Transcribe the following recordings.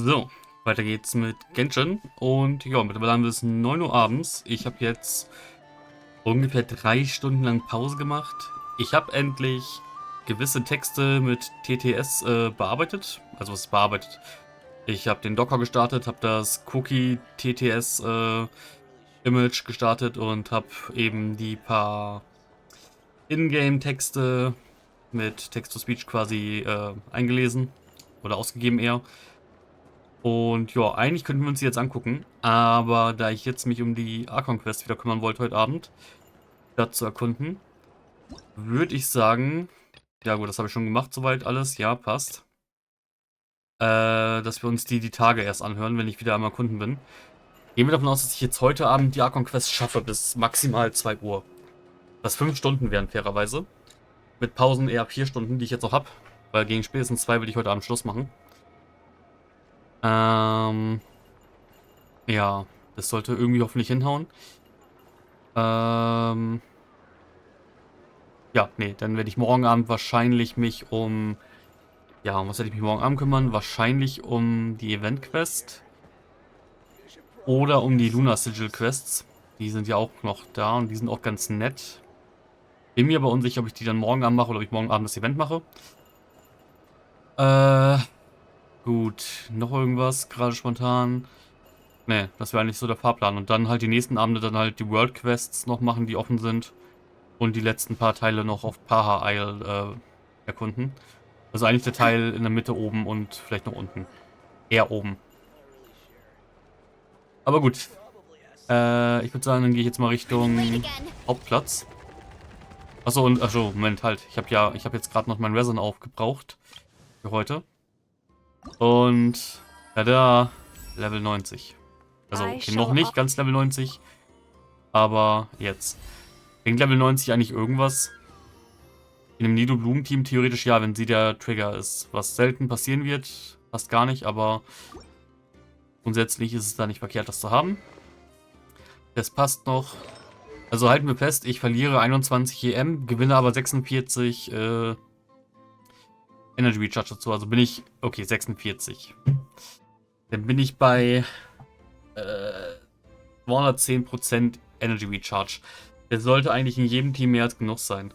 So, weiter geht's mit Genshin. Und ja, mittlerweile haben wir es 9 Uhr abends. Ich habe jetzt ungefähr 3 Stunden lang Pause gemacht. Ich habe endlich gewisse Texte mit TTS bearbeitet. Also was ist bearbeitet? Ich habe den Docker gestartet, habe das Cookie TTS Image gestartet und habe eben die paar Ingame-Texte mit Text-to-Speech quasi eingelesen oder ausgegeben eher. Und ja, eigentlich könnten wir uns die jetzt angucken, aber da ich jetzt mich um die Archon-Quest wieder kümmern wollte heute Abend, das zu erkunden, würde ich sagen, ja gut, das habe ich schon gemacht soweit alles, ja, passt, dass wir uns die Tage erst anhören, wenn ich wieder am Erkunden bin. Gehen wir davon aus, dass ich jetzt heute Abend die Archon-Quest schaffe bis maximal 2 Uhr. Was 5 Stunden wären, fairerweise. Mit Pausen eher 4 Stunden, die ich jetzt noch habe, weil gegen spätestens 2 will ich heute Abend Schluss machen. Ja, das sollte irgendwie hoffentlich hinhauen. Ja, nee, dann werde ich morgen Abend wahrscheinlich mich um... Ja, um was werde ich mich morgen Abend kümmern? Wahrscheinlich um die Event-Quest. Oder um die Lunar-Sigil-Quests. Die sind ja auch noch da und die sind auch ganz nett. Bin mir aber unsicher, ob ich die dann morgen Abend mache oder ob ich morgen Abend das Event mache. Gut. Noch irgendwas? Gerade spontan. Nee, das wäre eigentlich so der Fahrplan. Und dann halt die nächsten Abende dann halt die World-Quests noch machen, die offen sind. Und die letzten paar Teile noch auf Paha Isle erkunden. Also eigentlich der Teil in der Mitte oben und vielleicht noch unten. Eher oben. Aber gut. Ich würde sagen, dann gehe ich jetzt mal Richtung Hauptplatz. Achso, Moment, halt. Ich habe jetzt gerade noch mein Resin aufgebraucht. Für heute. Und tada, Level 90. Also, okay, noch nicht ganz Level 90. Aber jetzt. Bringt Level 90 eigentlich irgendwas? In einem Nido-Blumen-Team theoretisch ja, wenn sie der Trigger ist. Was selten passieren wird, fast gar nicht, aber grundsätzlich ist es da nicht verkehrt, das zu haben. Das passt noch. Also halten wir fest, ich verliere 21 EM, gewinne aber 46 Energy Recharge dazu. Also bin ich, okay, 46. Dann bin ich bei 210% Energy Recharge. Der sollte eigentlich in jedem Team mehr als genug sein.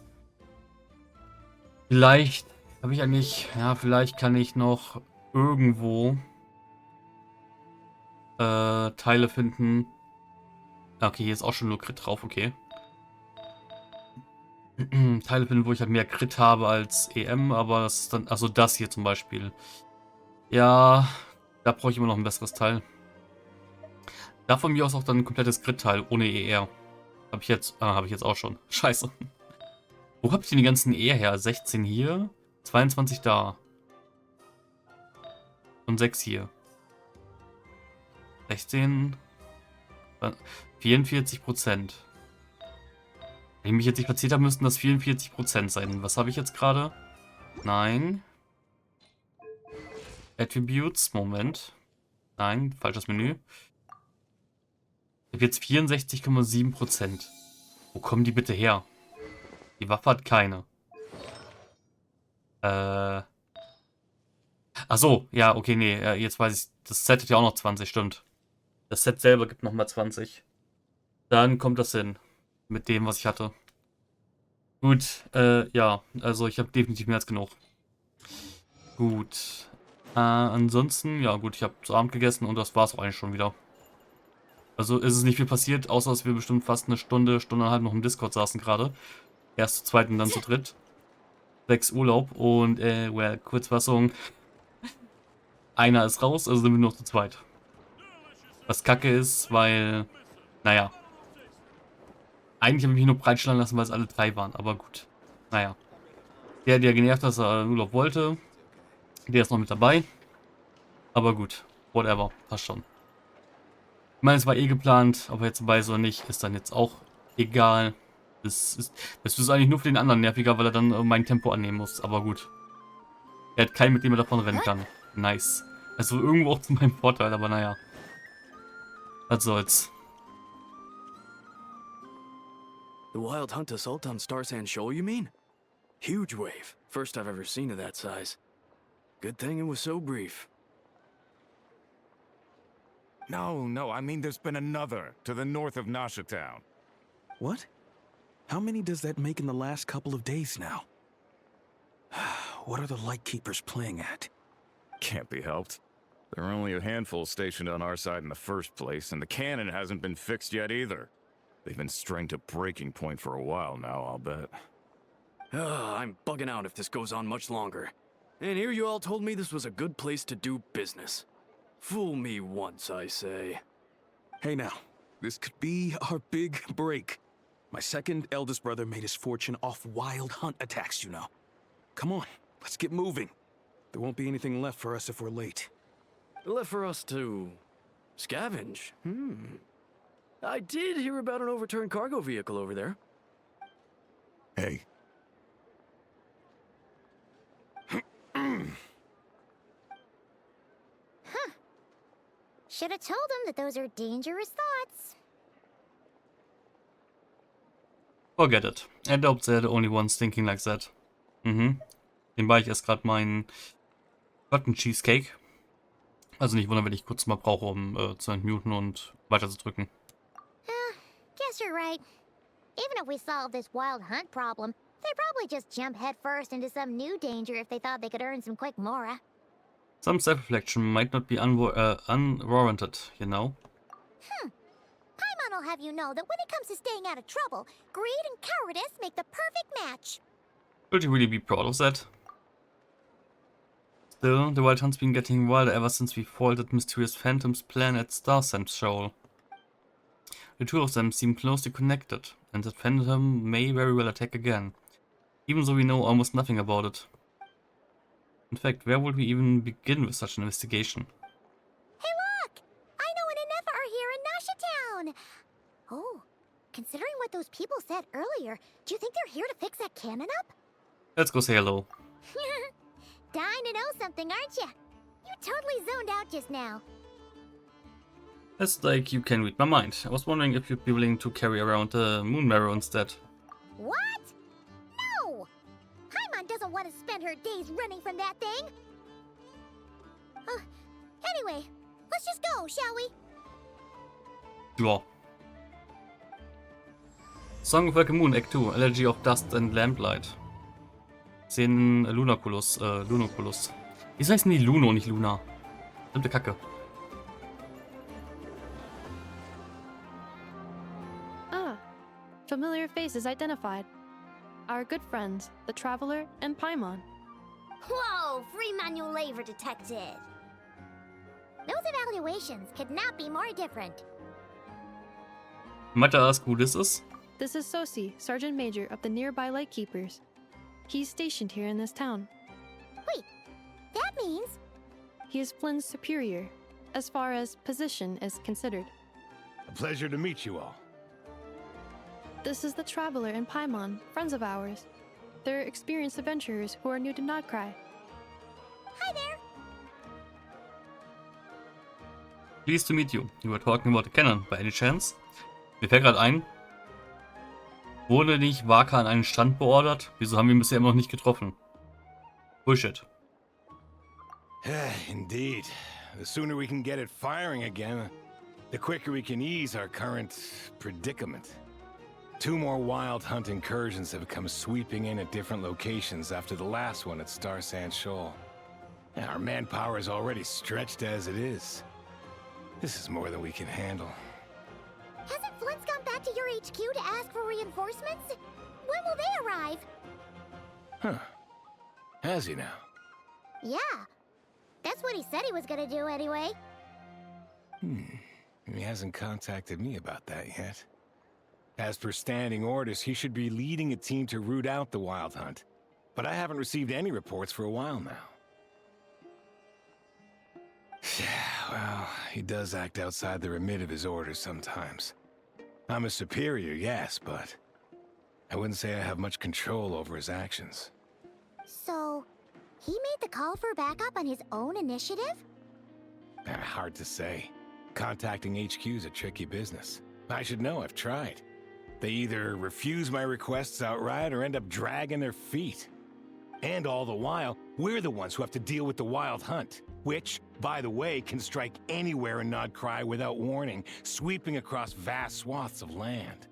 Vielleicht habe ich eigentlich, ja, vielleicht kann ich noch irgendwo Teile finden. Okay, hier ist auch schon nur Crit drauf, okay. Teile finden, wo ich halt mehr Crit habe als EM, aber das ist dann, also das hier zum Beispiel. Ja, da brauche ich immer noch ein besseres Teil. Da von mir aus auch dann ein komplettes Crit-Teil ohne ER. Habe ich jetzt auch schon. Scheiße. Wo habe ich denn die ganzen ER her? 16 hier, 22 da. Und 6 hier. 16, 44%. Wenn ich mich jetzt nicht platziert habe, müssten das 44% sein. Was habe ich jetzt gerade? Nein. Attributes, Moment. Nein, falsches Menü. Ich habe jetzt 64,7%. Wo kommen die bitte her? Die Waffe hat keine. Ach so, ja, okay, nee, jetzt weiß ich. Das Set hat ja auch noch 20, stimmt. Das Set selber gibt nochmal 20. Dann kommt das hin. Mit dem, was ich hatte. Gut, ja, also ich habe definitiv mehr als genug. Gut. Ansonsten, ja gut, ich habe zu Abend gegessen und das war es auch eigentlich schon wieder. Also ist es nicht viel passiert, außer dass wir bestimmt fast eine Stunde, Stunde und eine halb noch im Discord saßen gerade. Erst zu zweit und dann zu dritt. 6 Urlaub und, well, Kurzfassung. Einer ist raus, also sind wir nur noch zu zweit. Was kacke ist, weil, naja. Eigentlich habe ich mich nur breitschlagen lassen, weil es alle 3 waren, aber gut. Naja. Der genervt, dass er Urlaub wollte, der ist noch mit dabei. Aber gut, whatever, passt schon. Ich meine, es war eh geplant, ob er jetzt dabei ist oder nicht, ist dann jetzt auch egal. Das ist eigentlich nur für den anderen nerviger, weil er dann mein Tempo annehmen muss, aber gut. Er hat keinen, mit dem er davon rennen kann. Nice. Also irgendwo auch zu meinem Vorteil, aber naja. Was soll's. The wild hunt assault on Star Sand Shoal, you mean? Huge wave. First I've ever seen of that size. Good thing it was so brief. No, I mean there's been another to the north of Nasha Town. What? How many does that make in the last couple of days now? What are the Lightkeepers playing at? Can't be helped. There are only a handful stationed on our side in the first place, and the cannon hasn't been fixed yet either. They've been strained to breaking point for a while now, I'll bet. I'm bugging out if this goes on much longer. And here you all told me this was a good place to do business. Fool me once, I say. Hey now, this could be our big break. My second eldest brother made his fortune off wild hunt attacks, you know. Come on, let's get moving. There won't be anything left for us if we're late. Left for us to scavenge. I did hear about an overturned cargo vehicle over there. Hey. Should have told him that those are dangerous thoughts. Forget it. I doubt they're the only ones thinking like that. Nebenbei, ich esse gerade meinen Cotton Cheesecake. Also nicht wundern, wenn ich kurz mal brauche, um zu entmuten und weiter zu drücken. Guess you're right. Even if we solve this wild hunt problem, they'd probably just jump headfirst into some new danger if they thought they could earn some quick mora. Some self-reflection might not be unwarranted, you know? Paimon will have you know that when it comes to staying out of trouble, greed and cowardice make the perfect match. Should you really be proud of that? Still, the Wild Hunt's been getting wilder ever since we foiled mysterious phantom's plan at Star Shoal. The two of them seem closely connected, and that phantom may very well attack again, even though we know almost nothing about it. In fact, where would we even begin with such an investigation? Hey look! I know an Inefa are here in Nasha Town! Oh, considering what those people said earlier, do you think they're here to fix that cannon up? Let's go say hello. Dying to know something, aren't you? You totally zoned out just now. It's like you can read my mind. I was wondering if you'd be willing to carry around a moon marrow instead. What? No! Paimon doesn't want to spend her days running from that thing. Anyway, let's just go, shall we? Ja. Song of Welkin Moon, Act 2, Allergy of Dust and Lamplight. 10 Lunoculus. Wieso heißen die Luno, nicht Luna? Verdammte Kacke. Familiar faces identified. Our good friends, the Traveler and Paimon. Whoa, free manual labor detected. Those evaluations could not be more different. Might I ask who this is? This is Sosi, Sergeant Major of the nearby Lightkeepers. He's stationed here in this town. Wait, that means... He is Flynn's superior, as far as position is considered. A pleasure to meet you all. This is the Traveler and Paimon, friends of ours. They're experienced adventurers who are new to Krai. Hi there! Pleased to meet you. You were talking about the cannon, by any chance? Mir fällt gerade ein, wurde nicht Waka an einen Strand beordert? Wieso haben wir ihn bisher immer noch nicht getroffen? Bullshit. Indeed. The sooner we can get it firing again, the quicker we can ease our current predicament. 2 more wild hunt incursions have come sweeping in at different locations after the last one at Star Shoal. Our manpower is already stretched as it is. This is more than we can handle. Hasn't Flint's gone back to your HQ to ask for reinforcements? When will they arrive? Huh. Has he now? Yeah. That's what he said he was gonna do anyway. He hasn't contacted me about that yet. As per standing orders, he should be leading a team to root out the wild hunt. But I haven't received any reports for a while now. Well, he does act outside the remit of his orders sometimes. I'm a superior, yes, but I wouldn't say I have much control over his actions. So, he made the call for backup on his own initiative? Hard to say. Contacting HQ is a tricky business. I should know, I've tried. They either refuse my requests outright or end up dragging their feet. And all the while, We're the ones who have to deal with the Wild Hunt, which, by the way, can strike anywhere in Krai without warning, sweeping across vast swaths of land.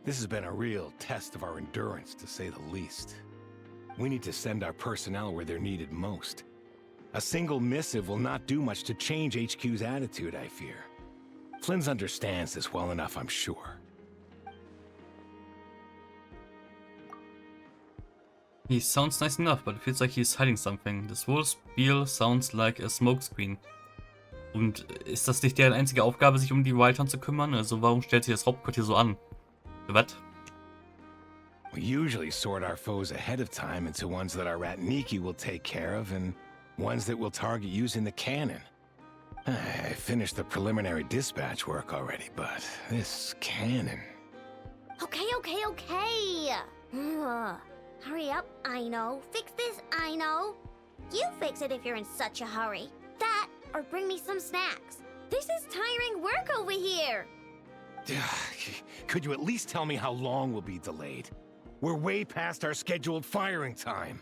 This has been a real test of our endurance, to say the least. We need to send our personnel where they're needed most. A single missive will not do much to change HQ's attitude, I fear. Flynn's understands this well enough, I'm sure. He sounds nice enough, but it feels like he's hiding something. This whole spiel sounds like a smokescreen. Und ist das nicht deren einzige Aufgabe, sich um die Wild Hunt zu kümmern? Also warum stellt sich das Hauptquartier so an? Was? We usually sort our foes ahead of time into ones that our Ratniki will take care of and ones that we'll target using the cannon. I finished the preliminary dispatch work already, but this cannon... Okay. Ugh. Hurry up, I know. Fix this, I know. You fix it if you're in such a hurry. That, or bring me some snacks. This is tiring work over here. Could you at least tell me how long we'll be delayed? We're way past our scheduled firing time.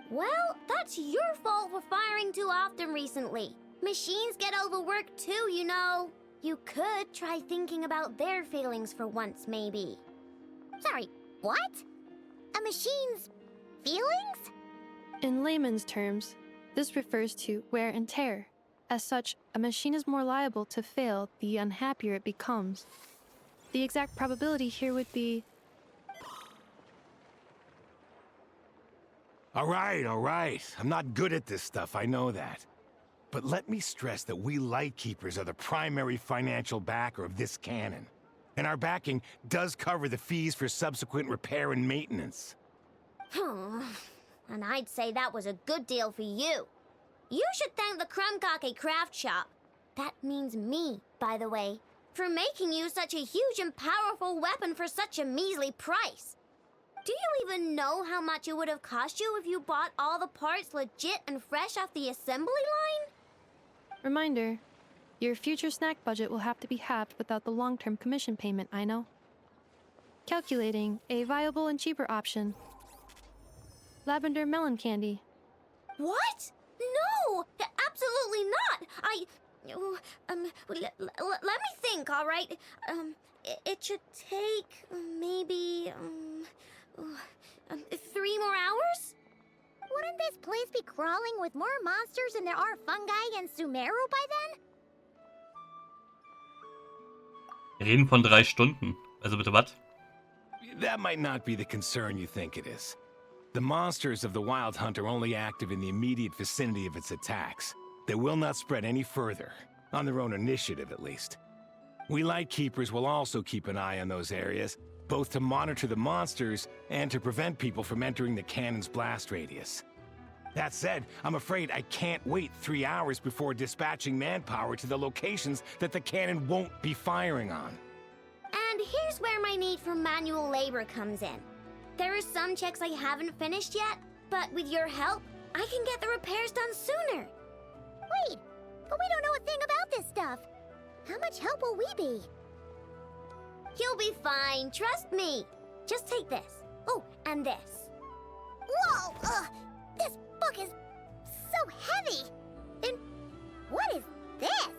Well, that's your fault for firing too often recently. Machines get overworked too, you know. You could try thinking about their feelings for once, maybe. Sorry, what? A machine's feelings? In layman's terms, this refers to wear and tear. As such, a machine is more liable to fail the unhappier it becomes. The exact probability here would be... All right. I'm not good at this stuff, I know that. But let me stress that we Lightkeepers are the primary financial backer of this cannon. And our backing does cover the fees for subsequent repair and maintenance. And I'd say that was a good deal for you. You should thank the Krumkake craft shop. That means me, by the way, for making you such a huge and powerful weapon for such a measly price. Do you even know how much it would have cost you if you bought all the parts legit and fresh off the assembly line? Reminder, your future snack budget will have to be halved without the long-term commission payment, I know. Calculating a viable and cheaper option. Lavender melon candy. What? No! Absolutely not! Let me think, all right? It should take maybe 3 more hours? Wouldn't this place be crawling with more monsters than there are fungi and Sumeru by then? Wir reden von 3 Stunden. Also bitte was? That might not be the concern you think it is. The monsters of the Wild Hunt are only active in the immediate vicinity of its attacks. They will not spread any further, on their own initiative at least. We Lightkeepers will also keep an eye on those areas, both to monitor the monsters and to prevent people from entering the cannon's blast radius. That said, I'm afraid I can't wait 3 hours before dispatching manpower to the locations that the cannon won't be firing on. And here's where my need for manual labor comes in. There are some checks I haven't finished yet, but with your help, I can get the repairs done sooner. Wait, but we don't know a thing about this stuff. How much help will we be? You'll be fine, trust me. Just take this. Oh, and this. Whoa! This book is so heavy! And what is this?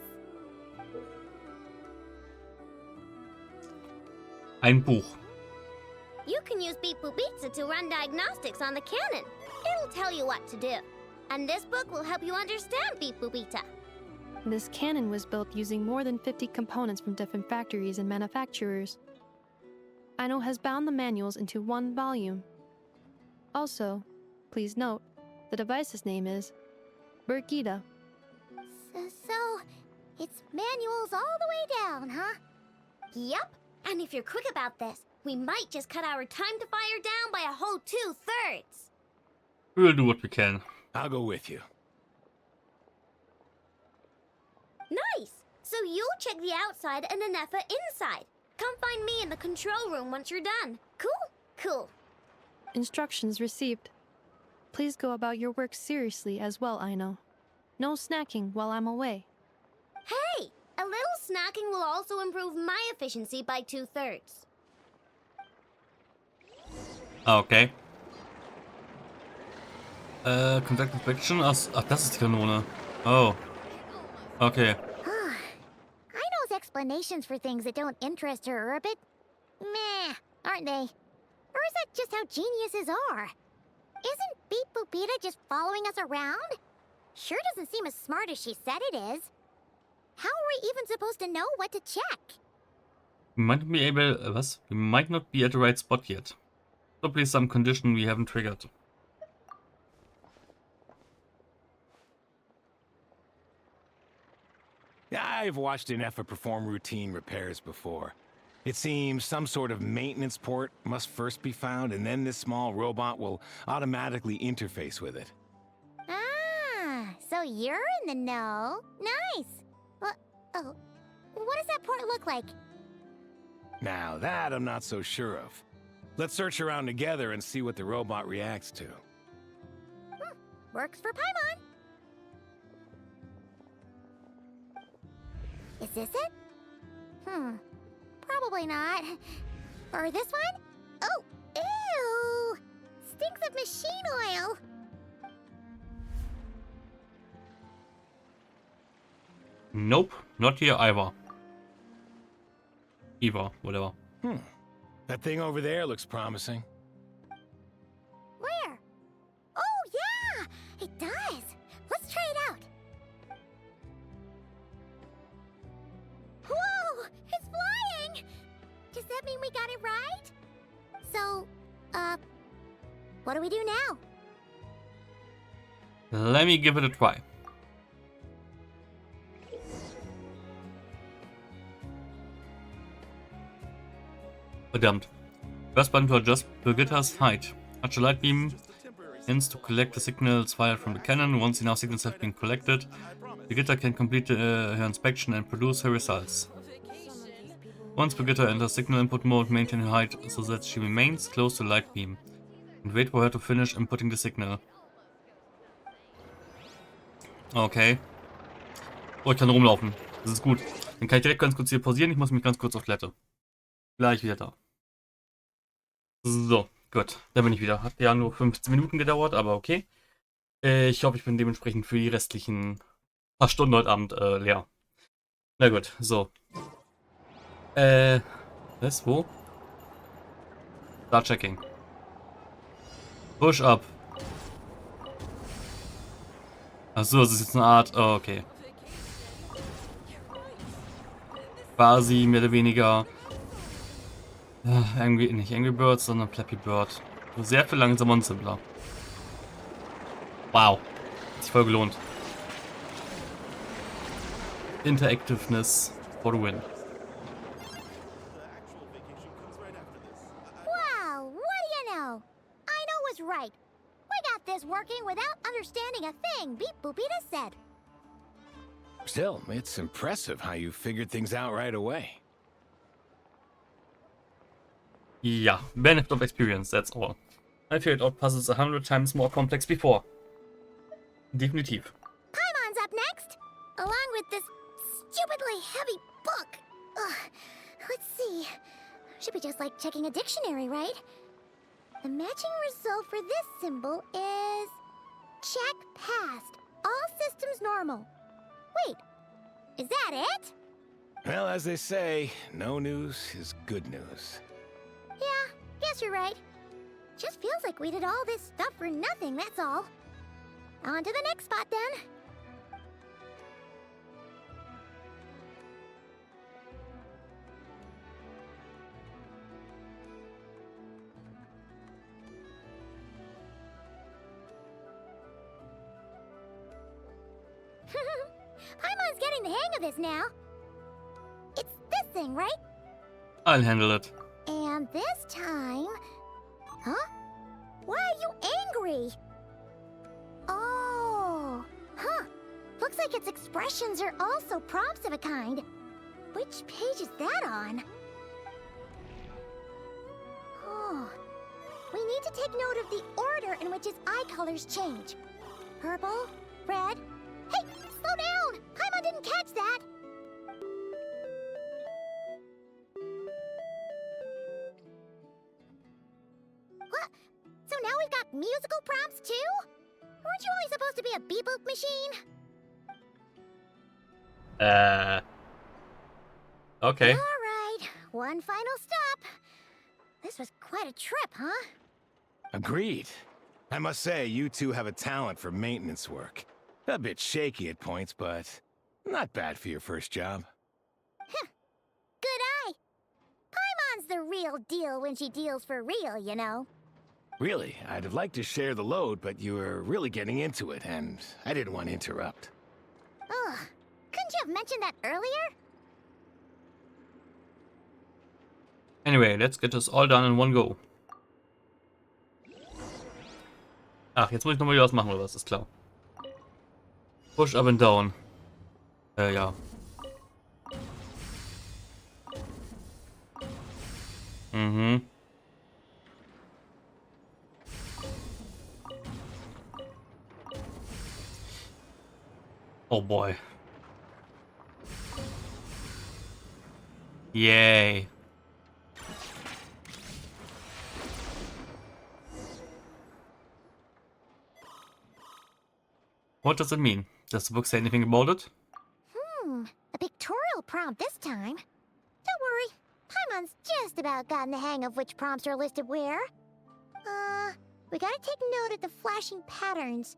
Ein Buch. You can use Beep Boop Pizza to run diagnostics on the cannon. It'll tell you what to do. And this book will help you understand Beep Boop Pizza. This cannon was built using more than 50 components from different factories and manufacturers. Aino has bound the manuals into one volume. Also, please note, the device's name is Birgitta. So, it's manuals all the way down, huh? Yep. And if you're quick about this, we might just cut our time to fire down by a whole 2/3. We'll do what we can. I'll go with you. Nice! So you'll check the outside and Anefa inside. Come find me in the control room once you're done. Cool? Cool. Instructions received. Please go about your work seriously as well, Aino. No snacking while I'm away. Hey! A little snacking will also improve my efficiency by 2/3. Ah, okay. Contact Inspection? Ach, das ist die Kanone. Oh. Okay. I knows explanations for things that don't interest her are a bit meh, aren't they? Or is that just how geniuses are? Isn't Beep Boopita just following us around? Sure doesn't seem as smart as she said it is. How are we even supposed to know what to check? We might not be able... was? We might not be at the right spot yet. Probably some condition we haven't triggered. I've watched an Effa perform routine repairs before. It seems some sort of maintenance port must first be found, and then this small robot will automatically interface with it. Ah, so you're in the know. Nice. Oh, what does that port look like? Now that I'm not so sure of. Let's search around together and see what the robot reacts to. Works for Paimon. Is this it? Probably not. Or this one? Oh, ew! Stinks of machine oil. Nope, not here either. Either, whatever. That thing over there looks promising. Where? Oh, yeah! It does. Let's try it out. Whoa! It's flying! Does that mean we got it right? So, what do we do now? Let me give it a try. Verdammt. First button to adjust Birgitta's height. Touch a light beam. Ends to collect the signals fired from the cannon. Once enough signals have been collected, Birgitta can complete her inspection and produce her results. Once Birgitta enters signal input mode, maintain her height so that she remains close to the light beam. And wait for her to finish inputting the signal. Okay. Oh, ich kann rumlaufen. Das ist gut. Dann kann ich direkt ganz kurz hier pausieren. Ich muss mich ganz kurz auf Toilette. Gleich wieder da. So, gut. Da bin ich wieder. Hat ja nur 15 Minuten gedauert, aber okay. Ich hoffe, ich bin dementsprechend für die restlichen paar Stunden heute Abend leer. Na gut, so. Was? Wo? Start checking. Push up. Achso, das ist jetzt eine Art. Oh, okay. Quasi mehr oder weniger. Irgendwie nicht Angry Birds, sondern Flappy Bird. Sehr viel langsamer und simpler. Wow. Hat sich voll gelohnt. Interactiveness for the win. Wow, what do you know? I know was right. We got this working without understanding a thing Beep Boopita said. Still, it's impressive how you figured things out right away. Ja, benefit of experience, that's all. I figured out puzzles 100 times more complex before. Definitiv. Paimon's up next, along with this stupidly heavy book. Ugh. Let's see. Should be just like checking a dictionary, right? The matching result for this symbol is... check passed. All systems normal. Wait, is that it? Well, as they say, no news is good news. Yeah, guess you're right. Just feels like we did all this stuff for nothing, that's all. On to the next spot, then. Paimon's getting the hang of this now. It's this thing, right? I'll handle it. And this time... Huh? Why are you angry? Oh... Huh. Looks like its expressions are also prompts of a kind. Which page is that on? Oh... We need to take note of the order in which his eye colors change. Purple, red... Hey! Slow down! Paimon didn't catch that! What? So now we've got musical prompts too? Weren't you only supposed to be a beep-boop machine? Okay. Alright, one final stop. This was quite a trip, huh? Agreed. I must say, you two have a talent for maintenance work. A bit shaky at points, but not bad for your first job. Good eye. Paimon's the real deal when she deals for real, you know. Really, I'd have liked to share the load, but you were really getting into it, and I didn't want to interrupt. Ugh, couldn't you have mentioned that earlier? Anyway, let's get this all done in one go. Ach, jetzt muss ich nochmal wieder was machen, oder was? Ist klar. Push up and down. Ja. Mhm. Oh boy. Yay. What does it mean? Does the book say anything about it? A pictorial prompt this time. Don't worry, Paimon's just about gotten the hang of which prompts are listed where. We gotta take note of the flashing patterns.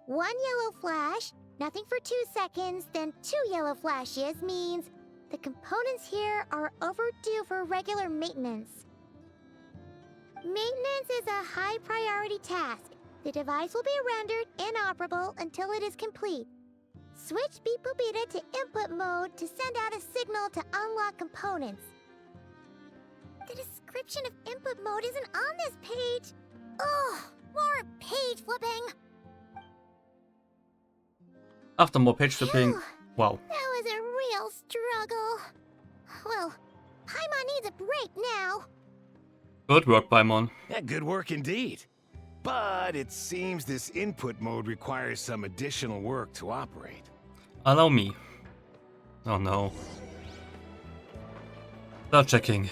One yellow flash, nothing for 2 seconds, then 2 yellow flashes means the components here are overdue for regular maintenance. Maintenance is a high priority task. The device will be rendered inoperable until it is complete. Switch Beep Boopita to input mode to send out a signal to unlock components. The description of input mode isn't on this page. Ugh, more page flipping. After more page flipping. Phew. Wow. That was a real struggle. Well, Paimon needs a break now. Good work, Paimon. Yeah, good work indeed. But it seems this input mode requires some additional work to operate. Allow me. Oh no. Start checking.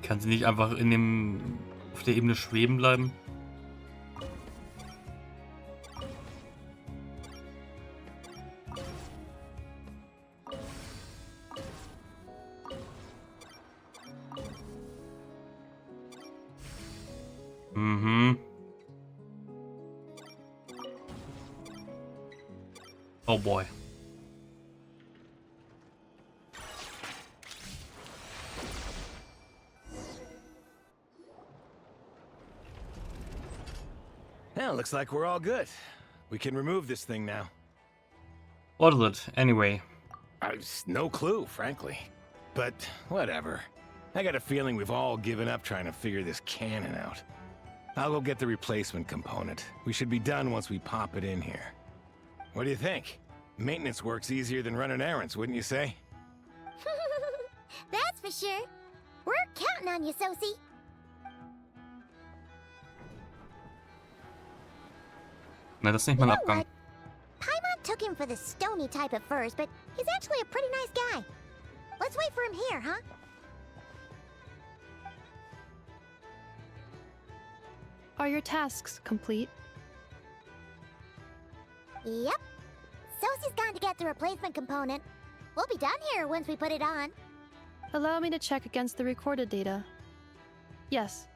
Kann sie nicht einfach auf der Ebene schweben bleiben? Mhm. Oh boy. Well, looks like we're all good. We can remove this thing now. What is it, anyway? I've no clue, frankly. But whatever. I got a feeling we've all given up trying to figure this cannon out. I'll go get the replacement component. We should be done once we pop it in here. What do you think? Maintenance work's easier than running errands, wouldn't you say? That's for sure. We're counting on you, Sosie. Na, das ist nicht mein You know Abgang. what? Paimon took him for the stony type at first, but he's actually a pretty nice guy. Let's wait for him here, huh? Are your tasks complete? Yep. Sosie's gone to get the replacement component. We'll be done here once we put it on. Allow me to check against the recorded data. Yes.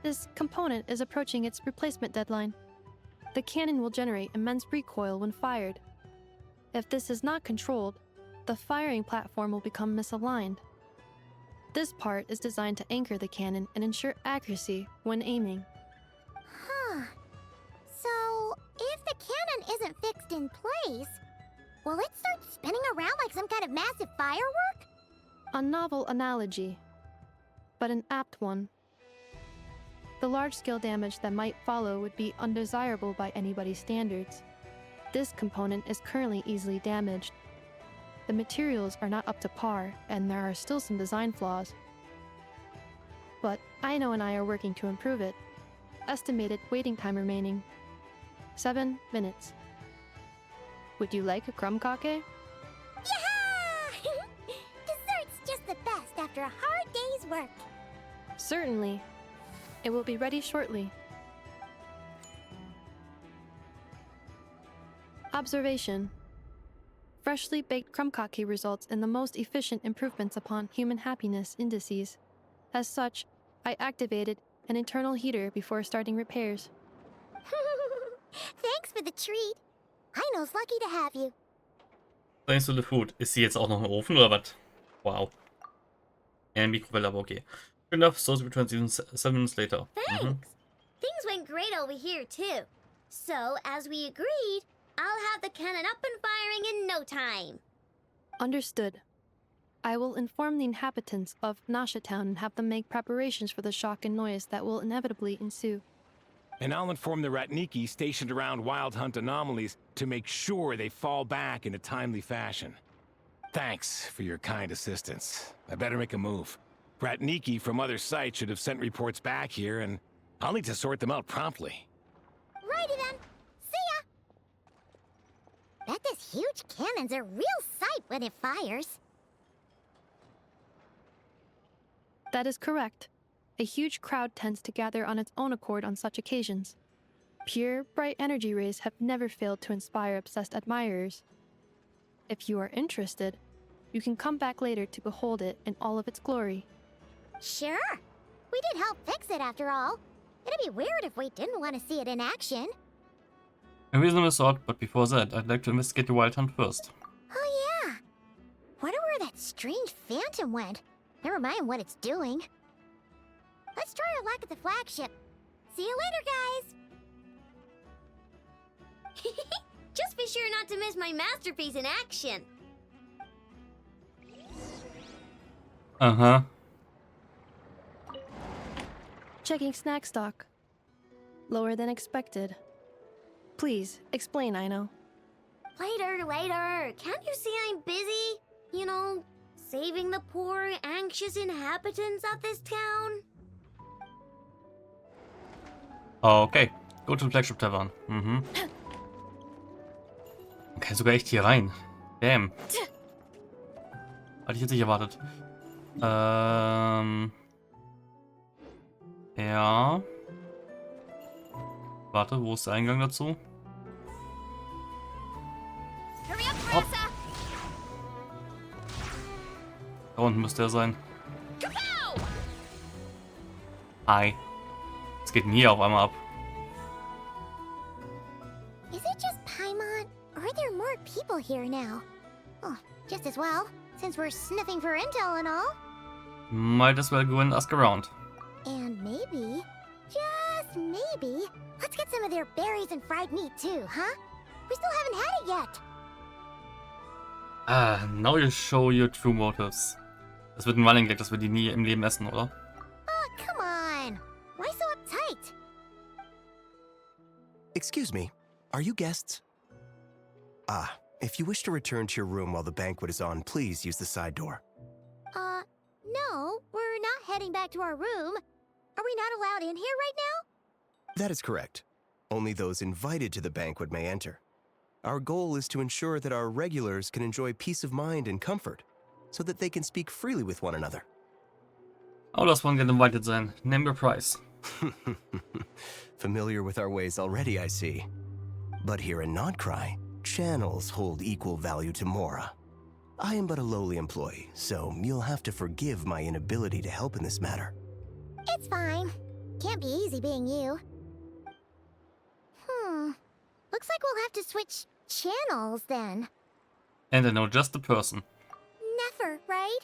This component is approaching its replacement deadline. The cannon will generate immense recoil when fired. If this is not controlled, the firing platform will become misaligned. This part is designed to anchor the cannon and ensure accuracy when aiming. Huh. So, if the cannon isn't fixed in place, will it start spinning around like some kind of massive firework? A novel analogy, but an apt one. The large-scale damage that might follow would be undesirable by anybody's standards. This component is currently easily damaged. The materials are not up to par, and there are still some design flaws. But Aino and I are working to improve it. Estimated waiting time remaining: 7 minutes. Would you like a crumb cake? Yeah! Dessert's just the best after a hard day's work. Certainly. It will be ready shortly. Observation. Freshly baked krumkake results in the most efficient improvements upon human happiness indices. As such, I activated an internal heater before starting repairs. Thanks for the treat. Aino's lucky to have you. Thanks to the food. Ist sie jetzt auch noch im Ofen oder was? Wow. Mikrowelle, aber okay. Good enough, so returns even 7 minutes later. Thanks. Things went great over here, too. So, as we agreed, I'll have the cannon up and firing in no time. Understood. I will inform the inhabitants of Nasha Town and have them make preparations for the shock and noise that will inevitably ensue. And I'll inform the Ratniki stationed around Wild Hunt anomalies to make sure they fall back in a timely fashion. Thanks for your kind assistance. I better make a move. Ratniki from other sites should have sent reports back here, and I'll need to sort them out promptly. Righty then. See ya! Bet this huge cannon's a real sight when it fires. That is correct. A huge crowd tends to gather on its own accord on such occasions. Pure, bright energy rays have never failed to inspire obsessed admirers. If you are interested, you can come back later to behold it in all of its glory. Sure. We did help fix it after all. It'd be weird if we didn't want to see it in action. A reasonable thought, but before that, I'd like to investigate the Wild Hunt first. Oh yeah. Wonder where that strange phantom went. Never mind what it's doing. Let's try our luck at the flagship. See you later, guys. Just be sure not to miss my masterpiece in action. Uh-huh. Checking snack stock. Lower than expected. Please, explain, Aino. Later. Can't you see I'm busy? You know, saving the poor, anxious inhabitants of this town? Okay. Go to the Flagship Tavern. Mhm. Okay, sogar echt hier rein. Damn. Hatte ich jetzt nicht erwartet. Ja. Warte, wo ist der Eingang dazu? Hopp. Da unten müsste er sein. Hi. Es geht denn hier auf einmal ab? Is it just Paimon, or are there more people here now? Oh, just as well, since we're sniffing for intel and all. Might as well go and ask around. And maybe, just maybe, let's get some of their berries and fried meat too, huh? We still haven't had it yet. Ah, now you show your true motives. Das wird ein Running Gag, dass wir die nie im Leben essen, oder? Oh, come on. Why so uptight? Excuse me, are you guests? Ah, if you wish to return to your room while the banquet is on, please use the side door. No, we're not heading back to our room. Are we not allowed in here right now? That is correct. Only those invited to the banquet may enter. Our goal is to ensure that our regulars can enjoy peace of mind and comfort, so that they can speak freely with one another. Oh, das wollen gerne invited sein. Name your price. Familiar with our ways already, I see. But here in Krai, channels hold equal value to Mora. I am but a lowly employee, so you'll have to forgive my inability to help in this matter. It's fine. Can't be easy being you. Looks like we'll have to switch channels then. And I know just the person. Never, right?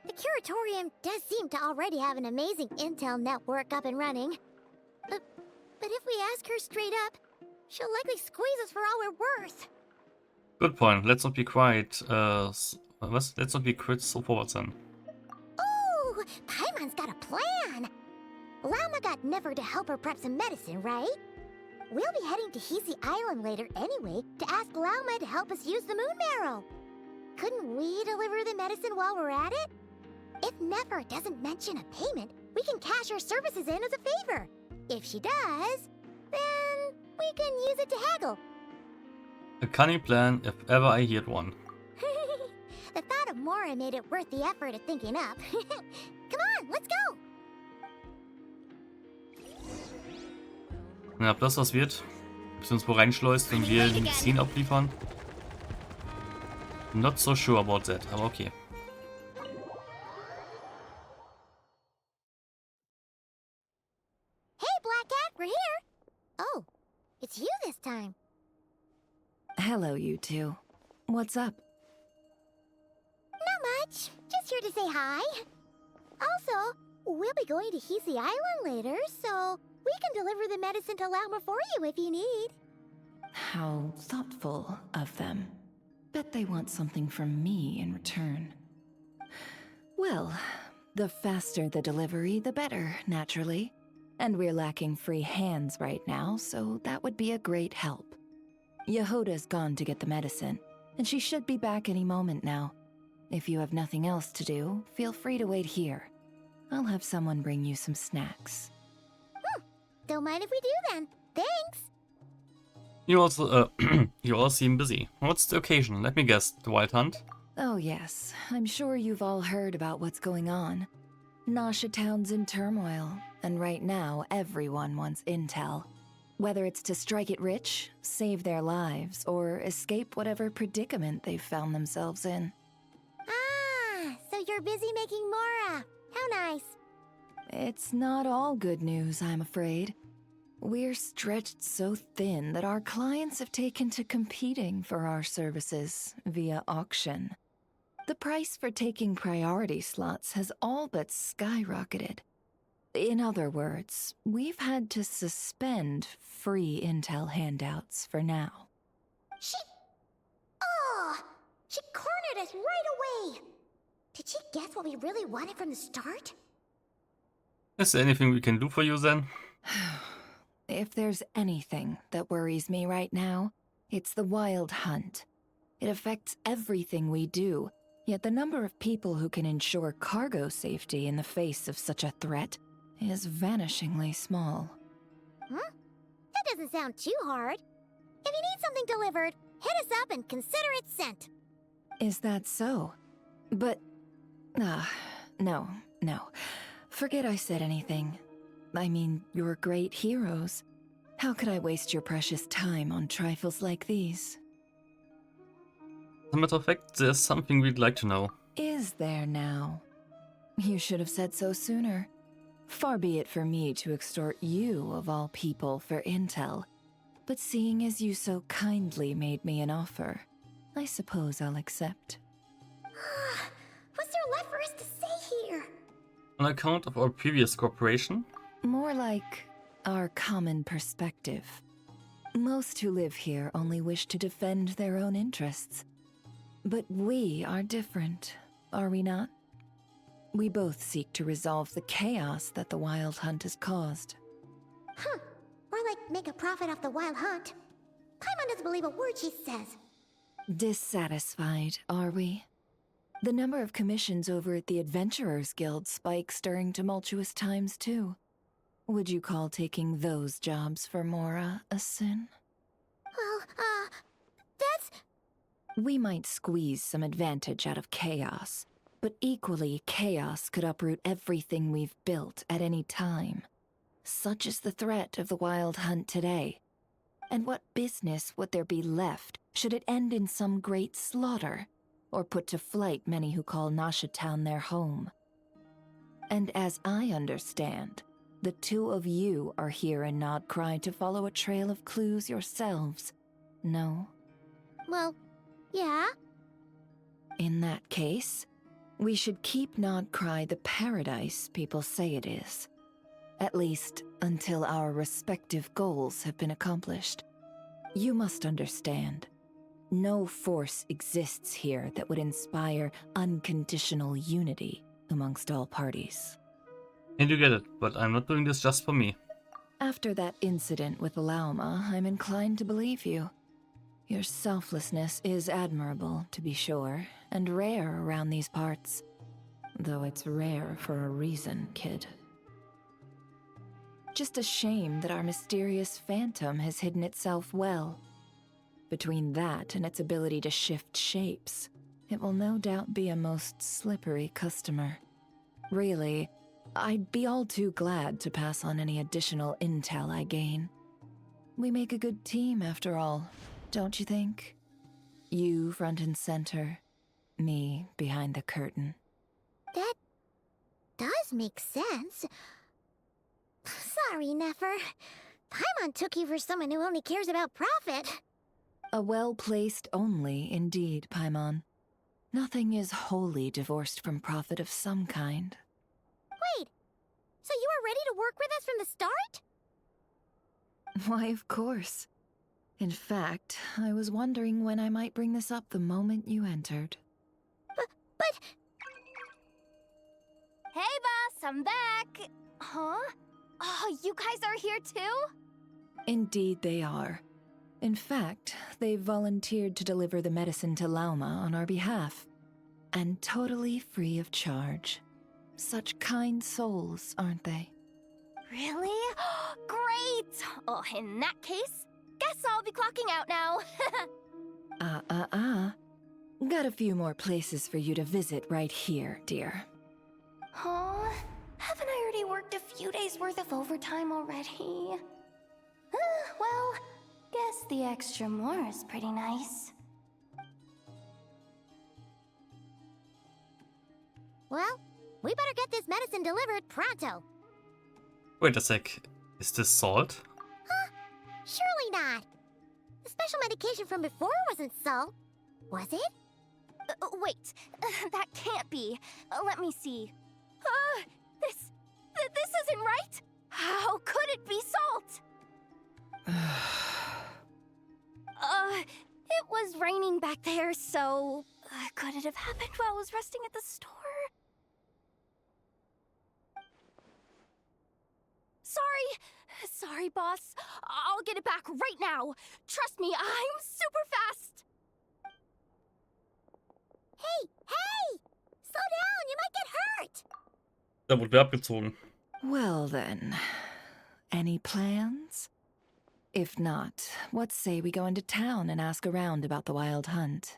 The Curatorium does seem to already have an amazing intel network up and running. But if we ask her straight up, she'll likely squeeze us for all we're worth. Good point. Let's not be quiet. Was? Let's not be quit so forward then. Ooh, Paimon's got a plan. Llama got Never to help her prep some medicine, right? We'll be heading to Hisi Island later anyway to ask Llama to help us use the moon marrow. Couldn't we deliver the medicine while we're at it? If Never doesn't mention a payment, we can cash our services in as a favor. If she does, then we can use it to haggle. A cunning plan if ever I heard one. The thought of Mora made it worth the effort of thinking up. Come on, let's go! Ja, ob das was wird, bis uns wo reinschleust und wir die Medizin abliefern. Not so sure about that, aber okay. Hey, Black Cat, we're here! Oh, it's you this time. Hello, you two. What's up? Not much. Just here to say hi. Also, we'll be going to Hisi Island later, so we can deliver the medicine to Lauma for you if you need. How thoughtful of them. Bet they want something from me in return. Well, the faster the delivery, the better, naturally. And we're lacking free hands right now, so that would be a great help. Yehoda's gone to get the medicine, and she should be back any moment now. If you have nothing else to do, feel free to wait here. I'll have someone bring you some snacks. Don't mind if we do then. Thanks. You also, you all seem busy. What's the occasion? Let me guess. The Wild Hunt? Oh yes, I'm sure you've all heard about what's going on. Nasha Town's in turmoil, and right now everyone wants intel. Whether it's to strike it rich, save their lives, or escape whatever predicament they've found themselves in. Ah, so you're busy making Mora. How nice. It's not all good news, I'm afraid. We're stretched so thin that our clients have taken to competing for our services via auction. The price for taking priority slots has all but skyrocketed. In other words, we've had to suspend free intel handouts for now. She cornered us right away. Did she guess what we really wanted from the start? Is there anything we can do for you then? If there's anything that worries me right now, it's the Wild Hunt. It affects everything we do, yet the number of people who can ensure cargo safety in the face of such a threat is vanishingly small. Huh? That doesn't sound too hard. If you need something delivered, hit us up and consider it sent. Is that so? But... no. Forget I said anything. I mean, you're great heroes. How could I waste your precious time on trifles like these? As a matter of fact, there's something we'd like to know. Is there now? You should have said so sooner. Far be it for me to extort you, of all people, for intel. But seeing as you so kindly made me an offer, I suppose I'll accept. What's there left for us to say here? On account of our previous cooperation? More like our common perspective. Most who live here only wish to defend their own interests. But we are different, are we not? We both seek to resolve the chaos that the Wild Hunt has caused. More like make a profit off the Wild Hunt. Paimon doesn't believe a word she says. Dissatisfied, are we? The number of commissions over at the Adventurers Guild spikes during tumultuous times, too. Would you call taking those jobs for Mora a sin? Well, that's... We might squeeze some advantage out of chaos, but equally, chaos could uproot everything we've built at any time. Such is the threat of the Wild Hunt today. And what business would there be left should it end in some great slaughter, or put to flight many who call Nasha Town their home? And as I understand, the two of you are here in Krai to follow a trail of clues yourselves, no? Well, yeah. In that case, we should keep Krai the paradise people say it is. At least, until our respective goals have been accomplished. You must understand, no force exists here that would inspire unconditional unity amongst all parties. And you get it, but I'm not doing this just for me. After that incident with Lauma, I'm inclined to believe you. Your selflessness is admirable, to be sure, and rare around these parts. Though it's rare for a reason, kid. Just a shame that our mysterious phantom has hidden itself well. Between that and its ability to shift shapes, it will no doubt be a most slippery customer. Really, I'd be all too glad to pass on any additional intel I gain. We make a good team, after all, don't you think? You front and center, me behind the curtain. That does make sense. Sorry, Nefer. Paimon took you for someone who only cares about profit. A well-placed only, indeed, Paimon. Nothing is wholly divorced from profit of some kind. Wait, so you were ready to work with us from the start? Why, of course. In fact, I was wondering when I might bring this up the moment you entered. But... Hey, boss, I'm back. Huh? Oh, you guys are here too? Indeed they are. In fact, they've volunteered to deliver the medicine to Lauma on our behalf. And totally free of charge. Such kind souls, aren't they? Really? Great! Oh, in that case, guess I'll be clocking out now. Got a few more places for you to visit right here, dear. Huh? Haven't I already worked a few days worth of overtime already? Well, guess the extra more is pretty nice. Well, we better get this medicine delivered pronto. Wait a sec. Is this salt? Huh? Surely not. The special medication from before wasn't salt, was it? Wait, that can't be. Let me see. This isn't right. How could it be salt? It was raining back there, so could it have happened while I was resting at the store? Sorry, boss. I'll get it back right now. Trust me, I'm super fast. Hey! Slow down, you might get hurt! Da wurde wer abgezogen. Well then, any plans? If not, what say we go into town and ask around about the wild hunt?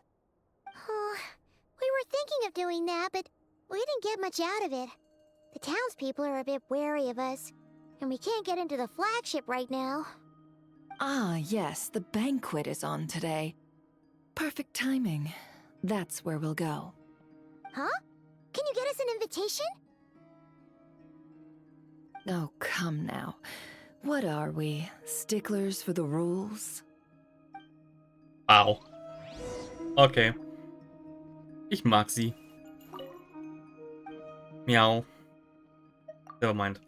Oh, we were thinking of doing that, but we didn't get much out of it. The townspeople are a bit wary of us, and we can't get into the flagship right now. Ah, yes, the banquet is on today. Perfect timing. That's where we'll go. Huh? Can you get us an invitation? Oh, come now. What are we? Sticklers for the rules? Wow. Okay. Ich mag sie. Miau. Never mind.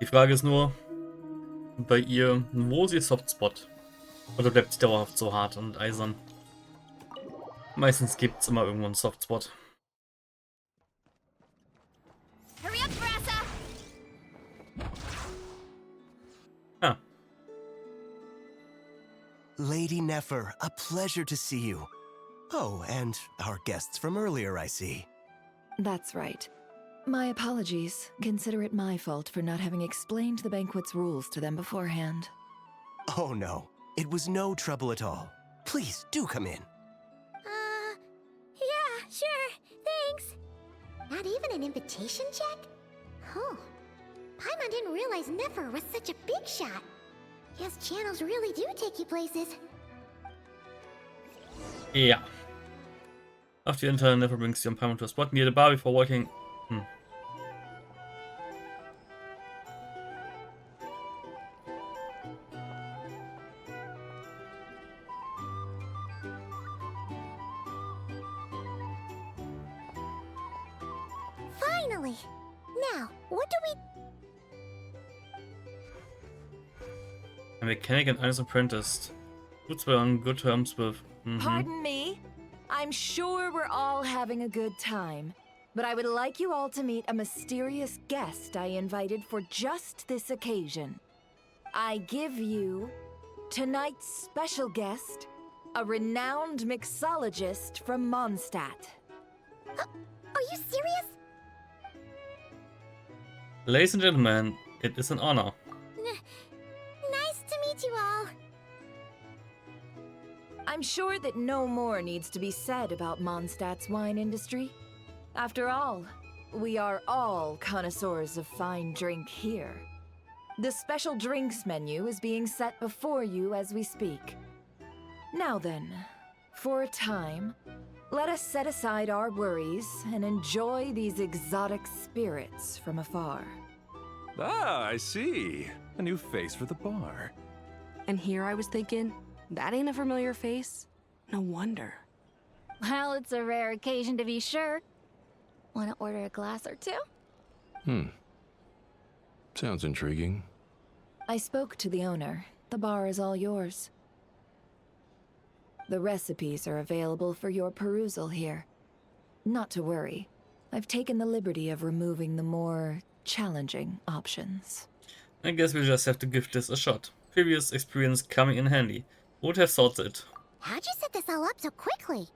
Die Frage ist nur, bei ihr, wo ist ihr Softspot? Oder bleibt sie dauerhaft so hart und eisern? Meistens gibt es immer irgendwo einen Softspot. Hurry up, Brassa! Ah. Lady Nefer, a pleasure to see you. Oh, and our guests from earlier, I see. That's right. My apologies. Consider it my fault for not having explained the banquet's rules to them beforehand. Oh no, it was no trouble at all. Please, do come in. Yeah, sure, thanks. Not even an invitation check? Oh, Paimon didn't realize Nefer was such a big shot. Guess channels really do take you places. Ja. After the entire never brings you on Paimon to a spot near the bar before walking. Finally! Now, what do we... A mechanic and honest apprentice. Woods were on good terms with. Pardon me? I'm sure we're all having a good time, but I would like you all to meet a mysterious guest I invited for just this occasion. I give you tonight's special guest, a renowned mixologist from Mondstadt. Are you serious? Ladies and gentlemen, it is an honor. Nice to meet you all. I'm sure that no more needs to be said about Mondstadt's wine industry. After all, we are all connoisseurs of fine drink here. The special drinks menu is being set before you as we speak. Now then, for a time, let us set aside our worries and enjoy these exotic spirits from afar. Ah, I see. A new face for the bar. And here I was thinking, that ain't a familiar face. No wonder. Well, it's a rare occasion to be sure. Want to order a glass or two? Sounds intriguing. I spoke to the owner. The bar is all yours. The recipes are available for your perusal here. Not to worry. I've taken the liberty of removing the more challenging options. I guess we'll just have to give this a shot. Previous experience coming in handy. Would have thought it. How'd you set this all up so quickly?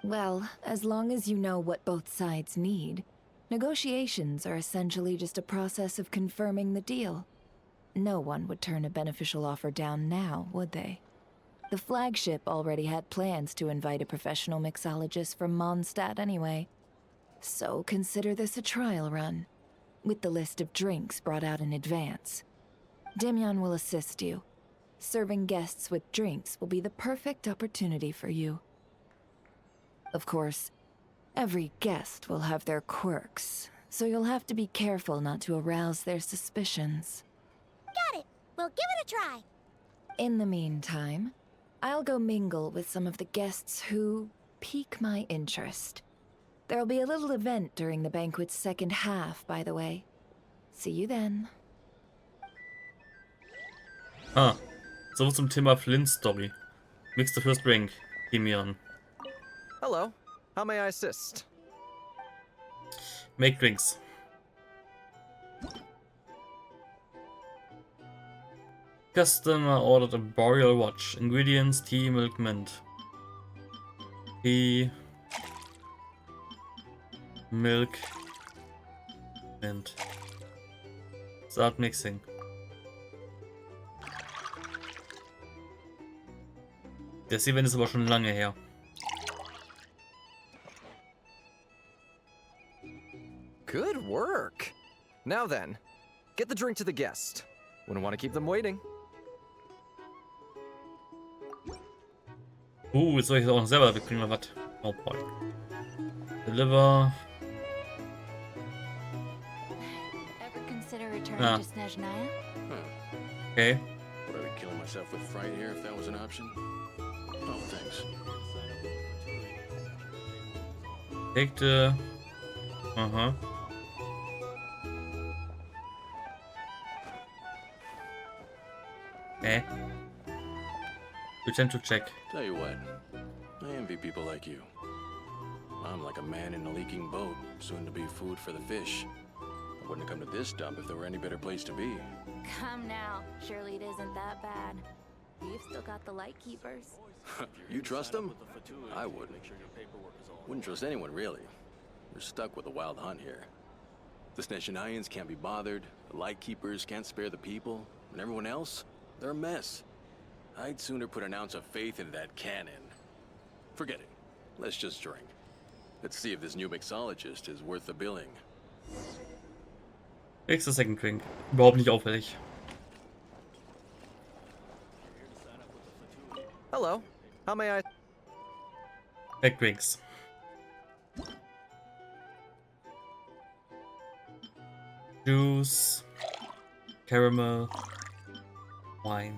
Well, as long as you know what both sides need, negotiations are essentially just a process of confirming the deal. No one would turn a beneficial offer down now, would they? The flagship already had plans to invite a professional mixologist from Mondstadt anyway. So consider this a trial run, with the list of drinks brought out in advance. Demyon will assist you. Serving guests with drinks will be the perfect opportunity for you. Of course, every guest will have their quirks, so you'll have to be careful not to arouse their suspicions. Got it. We'll give it a try. In the meantime, I'll go mingle with some of the guests who pique my interest. There'll be a little event during the banquet's second half, by the way. See you then. Ah, so zum Thema Flint-Story. Mix the first drink, Demyon. Hello. How may I assist? Make drinks. Customer ordered a boreal watch. Ingredients: tea, milk, mint. Tea, milk, mint. Start mixing. Das Event ist aber schon lange her. Good work. Now then, get the drink to the guest. Wouldn't want to keep them waiting. Jetzt soll ich es auch noch selber wegkriegen oder was? Oh boy. Deliver. Ever consider returning Ah. to Snezhnaya? Okay. Would I be killing myself with fright here if that was an option? Oh, thanks. Take the... Okay. Pretend to check. Tell you what, I envy people like you. I'm like a man in a leaking boat, soon to be food for the fish. I wouldn't have come to this dump if there were any better place to be. Come now. Surely it isn't that bad. We've still got the light keepers. You trust them? I wouldn't. Wouldn't trust anyone, really. We're stuck with a wild hunt here. The Snezhnayans can't be bothered, the Lightkeepers can't spare the people, and everyone else, they're a mess. I'd sooner put an ounce of faith into that cannon. Forget it. Let's just drink. Let's see if this new mixologist is worth the billing. Next second drink. Überhaupt nicht auffällig. Hello. How may I... Make drinks. Juice. Caramel. Wine.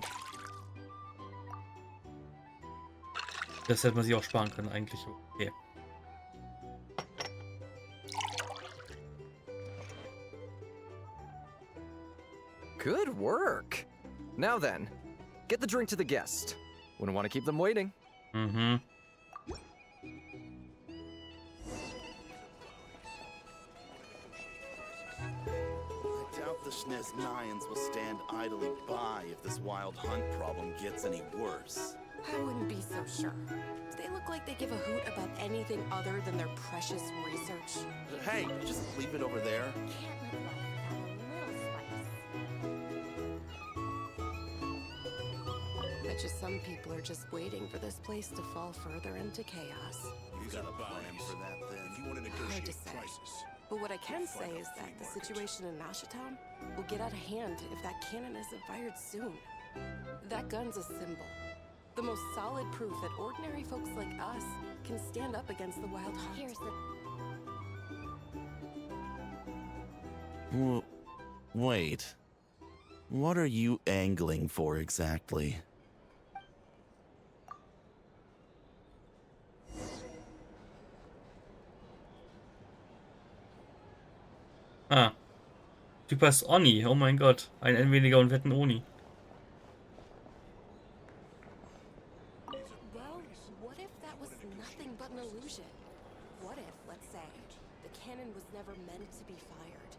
Das hätte man sich auch sparen können eigentlich. Okay. Good work. Now then, get the drink to the guest. Wouldn't want to keep them waiting. Mhm. I doubt the Snezhnayans will stand idly by if this wild hunt problem gets any worse. I wouldn't be so sure. Do they look like they give a hoot about anything other than their precious research? Hey, just leave it over there. Can't live life without a little spice. The bet you some people are just waiting for this place to fall further into chaos. You got a plan for that then? If you want to Hard to say. But what I can say is that the situation in Nashatown will get out of hand if that cannon isn't fired soon. That gun's a symbol. The most solid proof that ordinary folks like us can stand up against the Wild Hunt. Here's the... Wait. What are you angling for exactly? Ah. Typ heißt Oni. Oh mein Gott. Ein N weniger und wetten Oni. Well, what if that was nothing but an illusion? What if, let's say, the cannon was never meant to be fired?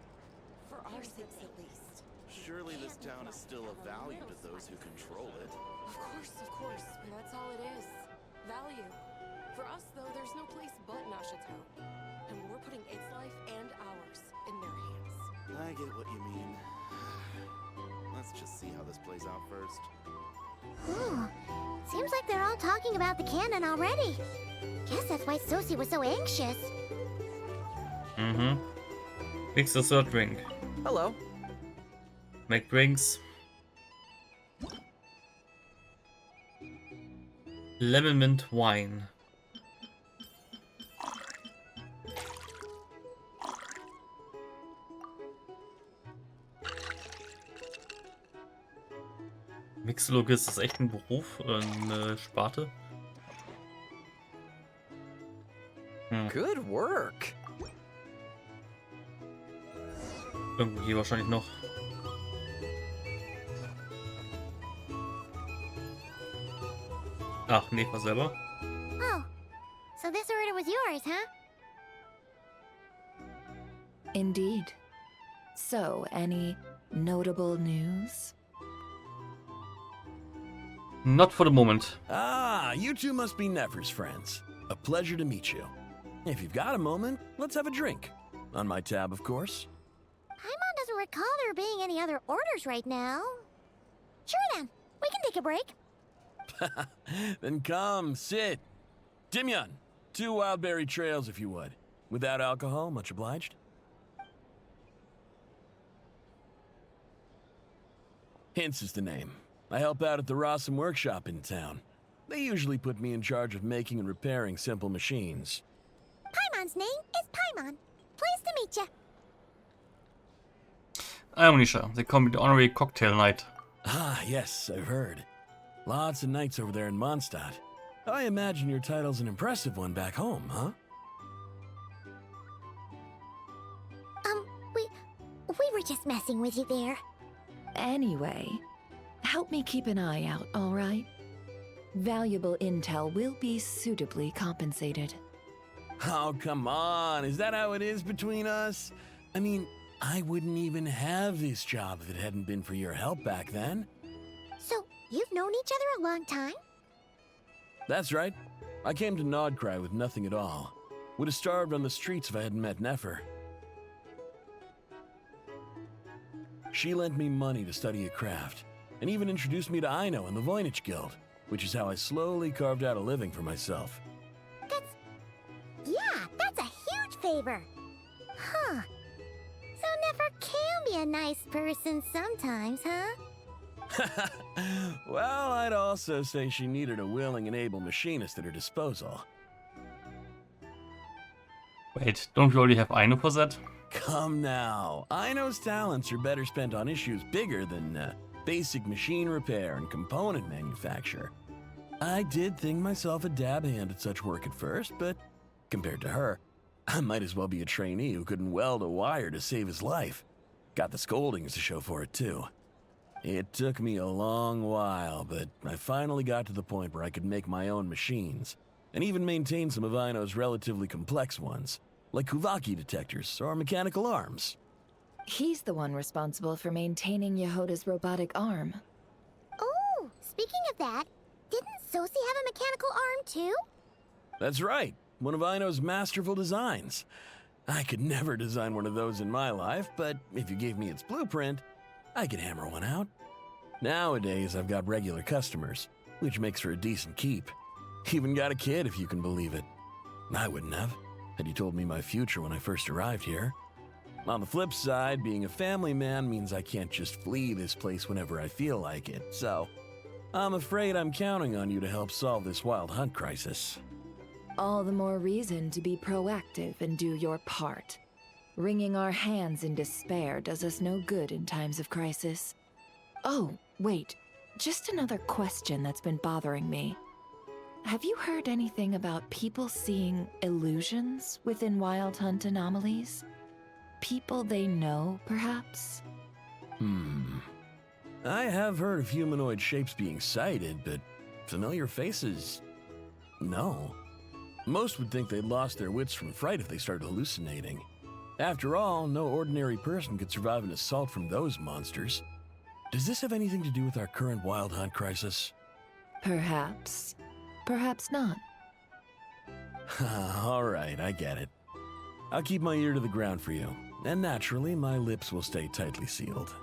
For our sakes, at least. Surely this town is still of value to those who control it. Of course. But that's all it is. Value. For us, though, there's no place but Nashatown. And we're putting its life and ours in their hands. I get what you mean. Let's just see how this plays out first. Ooh, seems like they're all talking about the cannon already. Guess that's why Sosie was so anxious. Mhm. Mix the third drink. Hello. Make drinks. Lemon mint wine. Mixologist ist echt ein Beruf oder eine Sparte? Good work. Irgendwo hier wahrscheinlich noch. Ach, nee, war selber. Oh, so this order was yours, huh? Indeed. So, any notable news? Not for the moment. Ah, you two must be Nefer's friends. A pleasure to meet you. If you've got a moment, let's have a drink. On my tab, of course. Paimon doesn't recall there being any other orders right now. Sure then, we can take a break. Then come, sit. Dimyon, 2 wildberry trails if you would. Without alcohol, much obliged. Hints is the name. I help out at the Rossum workshop in town. They usually put me in charge of making and repairing simple machines. Paimon's name is Paimon. Pleased to meet you. Amnesia. They call me the honorary cocktail knight. Ah, yes, I've heard. Lots of nights over there in Mondstadt. I imagine your title's an impressive one back home, huh? We were just messing with you there. Anyway, help me keep an eye out, all right? Valuable intel will be suitably compensated. Oh, come on. Is that how it is between us? I mean, I wouldn't even have this job if it hadn't been for your help back then. So, you've known each other a long time? That's right. I came to Krai with nothing at all. Would have starved on the streets if I hadn't met Nefer. She lent me money to study a craft, and even introduced me to Aino and the Voynich Guild, which is how I slowly carved out a living for myself. That's a huge favor. Huh. So Nefer can be a nice person sometimes, huh? Well, I'd also say she needed a willing and able machinist at her disposal. Wait, don't we already have Aino for that? Come now. Aino's talents are better spent on issues bigger than basic machine repair and component manufacture. I did think myself a dab hand at such work at first, but compared to her, I might as well be a trainee who couldn't weld a wire to save his life. Got the scoldings to show for it, too. It took me a long while, but I finally got to the point where I could make my own machines, and even maintain some of Aino's relatively complex ones, like Kuvaki detectors or mechanical arms. He's the one responsible for maintaining Yehoda's robotic arm. Oh, speaking of that, didn't Sosie have a mechanical arm too? That's right, one of Aino's masterful designs. I could never design one of those in my life, but if you gave me its blueprint, I could hammer one out. Nowadays, I've got regular customers, which makes for a decent keep. Even got a kid, if you can believe it. I wouldn't have, had you told me my future when I first arrived here. On the flip side, being a family man means I can't just flee this place whenever I feel like it, so I'm afraid I'm counting on you to help solve this wild hunt crisis. All the more reason to be proactive and do your part. Wringing our hands in despair does us no good in times of crisis. Oh, wait. Just another question that's been bothering me. Have you heard anything about people seeing illusions within wild hunt anomalies? People they know, perhaps? I have heard of humanoid shapes being sighted, but familiar faces? No. Most would think they'd lost their wits from fright if they started hallucinating. After all, no ordinary person could survive an assault from those monsters. Does this have anything to do with our current wild hunt crisis? Perhaps. Perhaps not. All right, I get it. I'll keep my ear to the ground for you, and naturally, my lips will stay tightly sealed.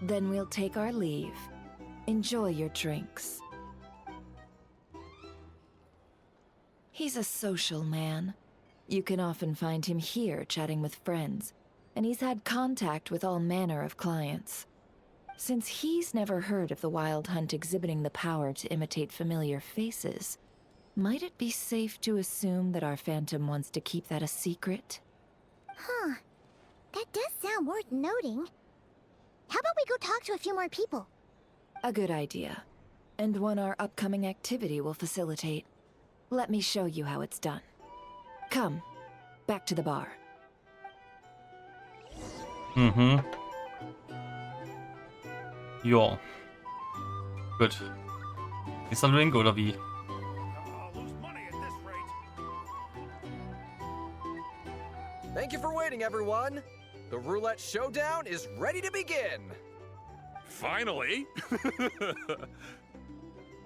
Then we'll take our leave. Enjoy your drinks. He's a social man. You can often find him here chatting with friends, and he's had contact with all manner of clients. Since he's never heard of the wild hunt exhibiting the power to imitate familiar faces, might it be safe to assume that our phantom wants to keep that a secret? Huh. That does sound worth noting. How about we go talk to a few more people? A good idea, and one our upcoming activity will facilitate. Let me show you how it's done. Come, back to the bar. Ja. Gut. Nächster Drink oder wie? Thank you for waiting, everyone. The roulette showdown is ready to begin. Finally!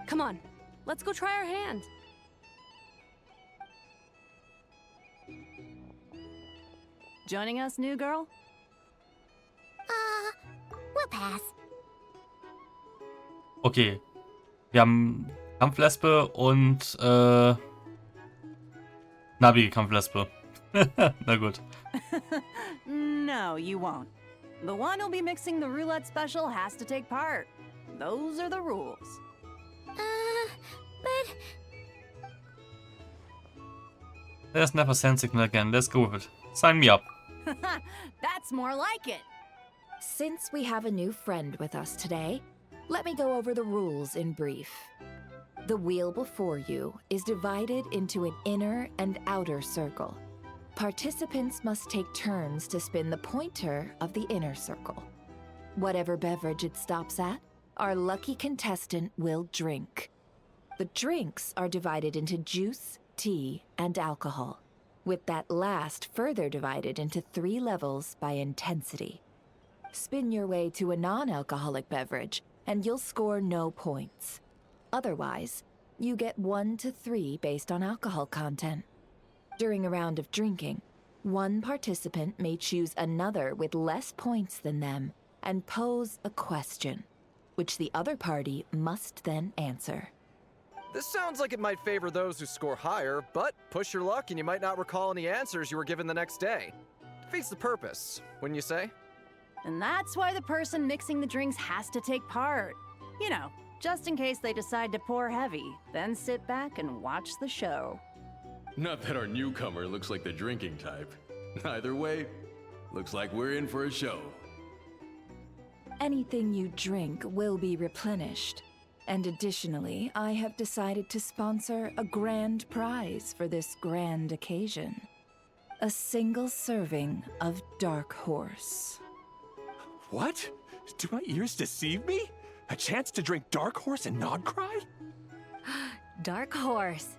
Come on, let's go try our hand. Joining us, new girl? We'll pass. Okay. Wir haben Kampflespe und narbige Kampflespe. Na gut. No, you won't. The one who'll be mixing the roulette special has to take part. Those are the rules. But... There's never sand signal again. Let's go with it. Sign me up. That's more like it. Since we have a new friend with us today, let me go over the rules in brief. The wheel before you is divided into an inner and outer circle. Participants must take turns to spin the pointer of the inner circle. Whatever beverage it stops at, our lucky contestant will drink. The drinks are divided into juice, tea, and alcohol, with that last further divided into 3 levels by intensity. Spin your way to a non-alcoholic beverage, and you'll score no points. Otherwise, you get 1 to 3 based on alcohol content. During a round of drinking, one participant may choose another with less points than them and pose a question, which the other party must then answer. This sounds like it might favor those who score higher, but push your luck and you might not recall any answers you were given the next day. Defeats the purpose, wouldn't you say? And that's why the person mixing the drinks has to take part. You know, just in case they decide to pour heavy, then sit back and watch the show. Not that our newcomer looks like the drinking type. Either way, looks like we're in for a show. Anything you drink will be replenished. And additionally, I have decided to sponsor a grand prize for this grand occasion. A single serving of Dark Horse. What? Do my ears deceive me? A chance to drink Dark Horse and not cry? Dark Horse.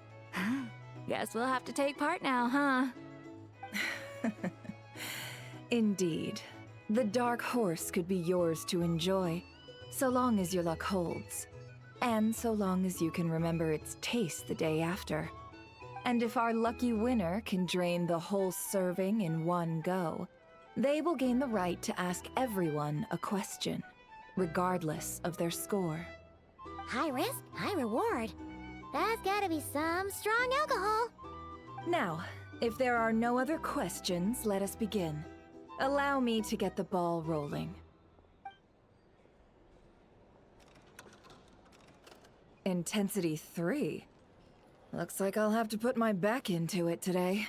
Guess we'll have to take part now, huh? Indeed. The Dark Horse could be yours to enjoy, so long as your luck holds. And so long as you can remember its taste the day after. And if our lucky winner can drain the whole serving in one go, they will gain the right to ask everyone a question, regardless of their score. High risk, high reward. That's gotta be some strong alcohol. Now, if there are no other questions, let us begin. Allow me to get the ball rolling. Intensity 3. Looks like I'll have to put my back into it today.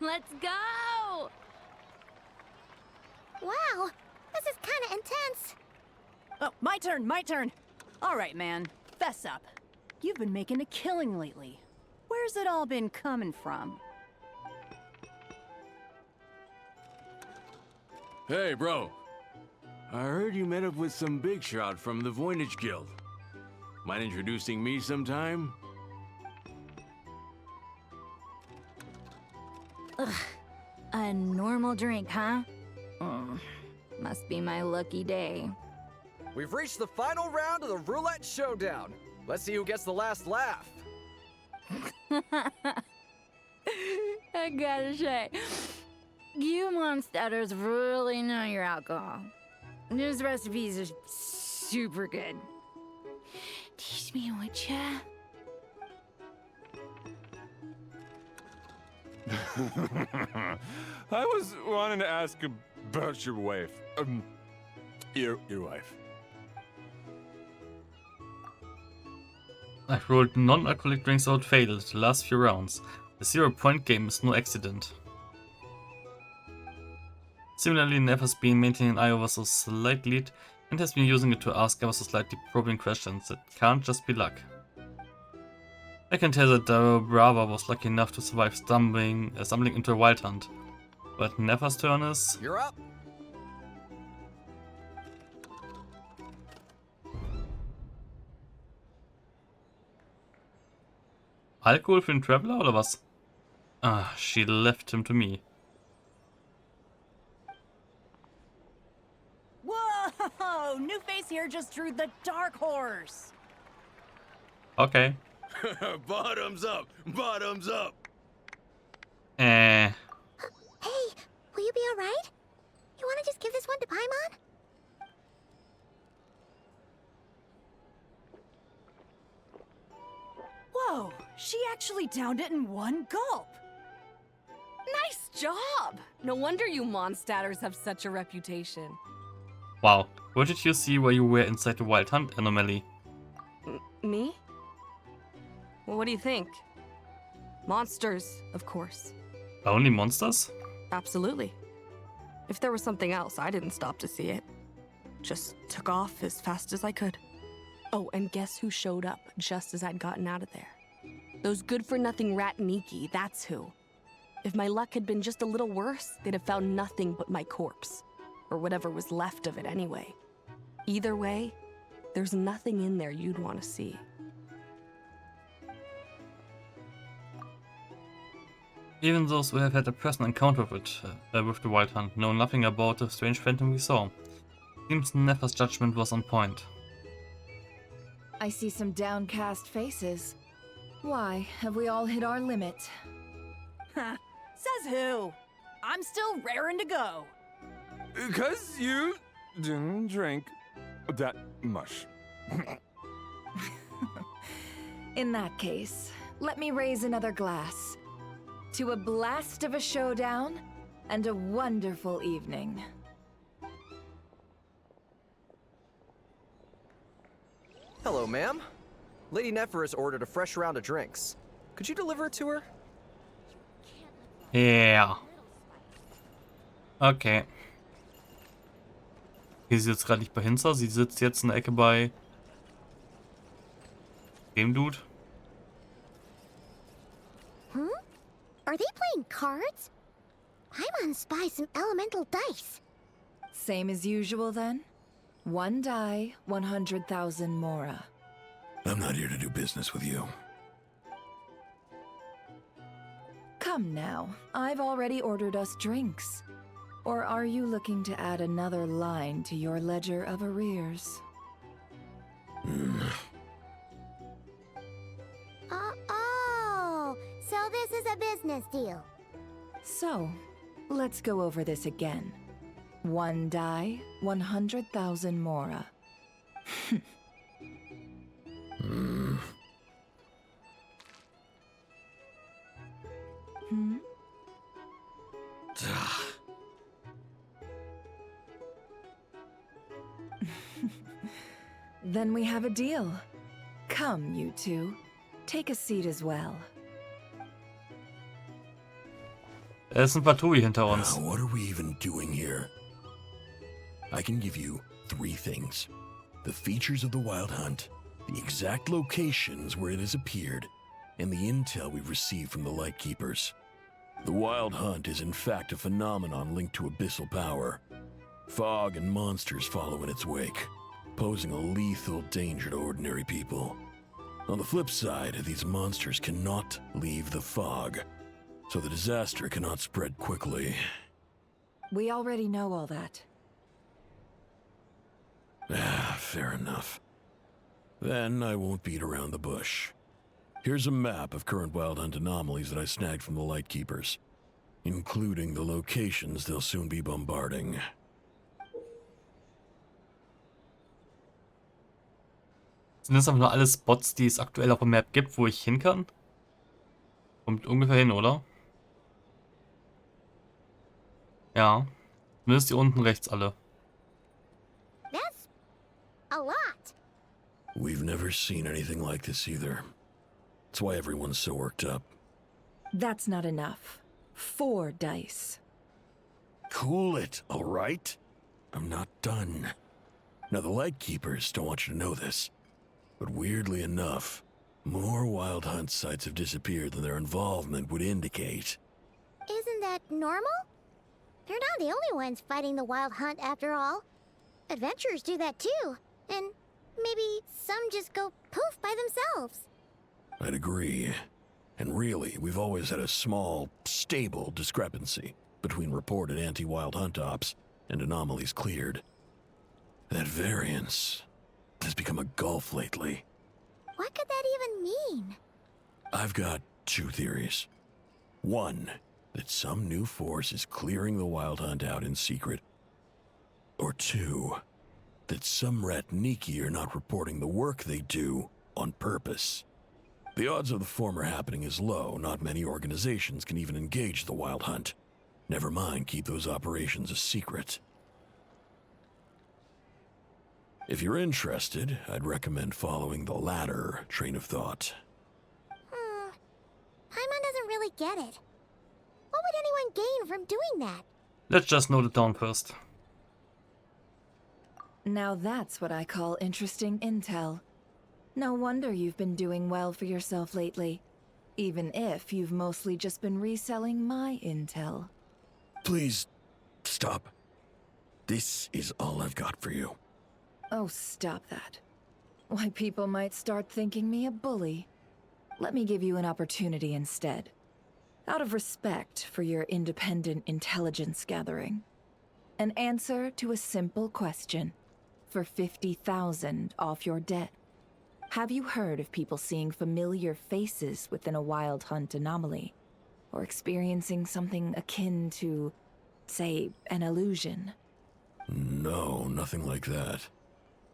Let's go! Wow, this is kinda intense. Oh, my turn. All right, man, fess up. You've been making a killing lately. Where's it all been coming from? Hey, bro. I heard you met up with some big shot from the Voynich Guild. Mind introducing me sometime? Ugh. A normal drink, huh? Must be my lucky day. We've reached the final round of the roulette showdown. Let's see who gets the last laugh. I gotta say, you monsters really know your alcohol. These recipes are super good. Teach me, would ya? I was wanting to ask about your wife. Your wife. I've rolled non-alcoholic drinks out failed the last few rounds. The 0-point game is no accident. Similarly, Neff has been maintaining an eye over a slight lead and has been using it to ask ever so slightly probing questions that can't just be luck. I can tell that Brava was lucky enough to survive stumbling into a wild hunt, but Neffa's turn is... You're up! Alkohol für den Traveler oder was? Ah, she left him to me. Whoa! New face here just drew the dark horse. Okay. Bottoms up! Bottoms up! Hey, will you be alright? You wanna just give this one to Paimon? Whoa! She actually downed it in one gulp. Nice job! No wonder you Mondstadters have such a reputation. Wow. Where did you see where you were inside the wild hunt anomaly? Me? Well, what do you think? Monsters, of course. Only monsters? Absolutely. If there was something else, I didn't stop to see it. Just took off as fast as I could. Oh, and guess who showed up just as I'd gotten out of there? Those good-for-nothing Ratniki, that's who. If my luck had been just a little worse, they'd have found nothing but my corpse. Or whatever was left of it anyway. Either way, there's nothing in there you'd want to see. Even those who have had a personal encounter with the wild hunt know nothing about the strange phantom we saw. Seems Neffa's judgment was on point. I see some downcast faces. Why, have we all hit our limit? Ha! Says who? I'm still raring to go. 'Cause you didn't drink that much. In that case, let me raise another glass. To a blast of a showdown and a wonderful evening. Hello, ma'am. Lady Nefer has ordered a fresh round of drinks. Could you deliver it to her? Yeah. Okay. Hier sitzt gerade nicht bei Hinzer, sie sitzt jetzt in der Ecke bei dem Dude. Are they playing cards? Paimon spies some elemental dice. Same as usual then? One die, 100,000 Mora. I'm not here to do business with you. Come now, I've already ordered us drinks. Or are you looking to add another line to your ledger of arrears? Oh, so this is a business deal. So, let's go over this again. 1 die, 100,000 mora. Hmm. Hmm? Then we have a deal. Come, you two. Take a seat as well. Es ist ein Patui hinter uns. What are we even doing here? I can give you 3 things. The features of the Wild Hunt, the exact locations where it has appeared, and the intel we've received from the Lightkeepers. The Wild Hunt is in fact a phenomenon linked to abyssal power. Fog and monsters follow in its wake, posing a lethal danger to ordinary people. On the flip side, these monsters cannot leave the fog, so the disaster cannot spread quickly. We already know all that. Fair enough. Then I won't beat around the bush. Here's a map of current Wild Hunt anomalies that I snagged from the Lightkeepers, including the locations they'll soon be bombarding. Sind das einfach nur alle Spots, die es aktuell auf der Map gibt, wo ich hin kann? Kommt ungefähr hin, oder? Ja. Zumindest die unten rechts alle. That's a lot. We've never seen anything like this either. That's why everyone's so worked up. That's not enough. 4 dice. Cool it, all right? I'm not done. Now, the Lightkeepers don't want you to know this, but weirdly enough, more Wild Hunt sites have disappeared than their involvement would indicate. Isn't that normal? They're not the only ones fighting the Wild Hunt after all. Adventurers do that too. And maybe some just go poof by themselves. I'd agree. And really, we've always had a small, stable discrepancy between reported anti-Wild Hunt ops and anomalies cleared. That variance has become a gulf lately. What could that even mean? I've got 2 theories. 1, that some new force is clearing the Wild Hunt out in secret. Or 2, that some Ratniki are not reporting the work they do on purpose. The odds of the former happening is low. Not many organizations can even engage the Wild Hunt. Never mind keep those operations a secret. If you're interested, I'd recommend following the latter train of thought. Paimon doesn't really get it. What would anyone gain from doing that? Let's just note it down first. Now that's what I call interesting intel. No wonder you've been doing well for yourself lately. Even if you've mostly just been reselling my intel. Please, stop. This is all I've got for you. Oh, stop that. Why, people might start thinking me a bully. Let me give you an opportunity instead. Out of respect for your independent intelligence gathering. An answer to a simple question. For 50,000 off your debt. Have you heard of people seeing familiar faces within a Wild Hunt anomaly? Or experiencing something akin to, say, an illusion? No, nothing like that.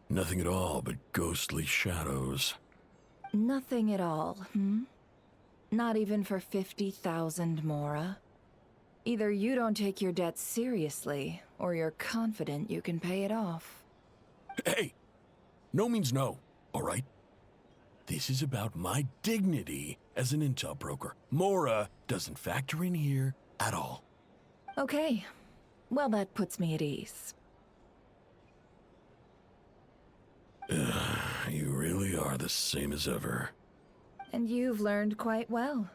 Nothing at all but ghostly shadows. Nothing at all, hmm? Not even for 50,000 mora? Either you don't take your debt seriously, or you're confident you can pay it off. Hey! No means no, all right? This is about my dignity as an intel broker. Mora doesn't factor in here at all. Okay. Well, that puts me at ease. You really are the same as ever. And you've learned quite well.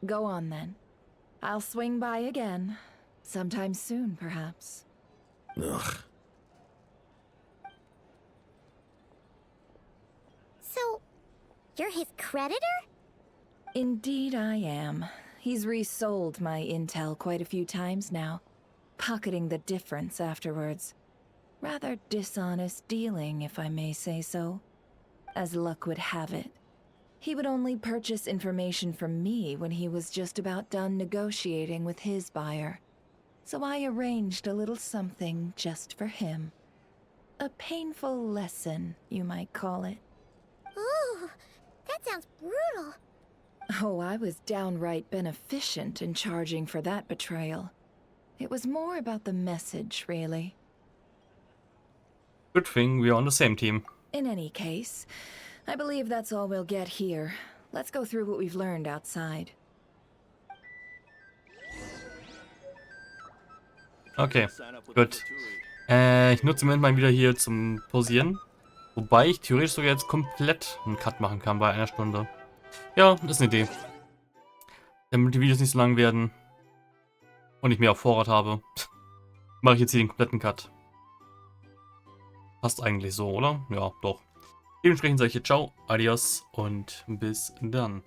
Go on, then. I'll swing by again. Sometime soon, perhaps. Ugh. So, you're his creditor? Indeed I am. He's resold my intel quite a few times now, pocketing the difference afterwards. Rather dishonest dealing, if I may say so. As luck would have it, He would only purchase information from me when he was just about done negotiating with his buyer. So I arranged a little something just for him. A painful lesson, you might call it. Ooh, that sounds brutal. Oh, I was downright beneficent in charging for that betrayal. It was more about the message, really. Good thing we're on the same team. In any case, I believe that's all we'll get here. Let's go through what we've learned outside. Okay, gut. Ich nutze den Moment mal wieder hier zum Pausieren. Wobei ich theoretisch sogar jetzt komplett einen Cut machen kann bei einer Stunde. Ja, ist eine Idee. Damit die Videos nicht so lang werden und ich mehr auf Vorrat habe, mache ich jetzt hier den kompletten Cut. Passt eigentlich so, oder? Ja, doch. Dementsprechend sage ich hier ciao, adios und bis dann.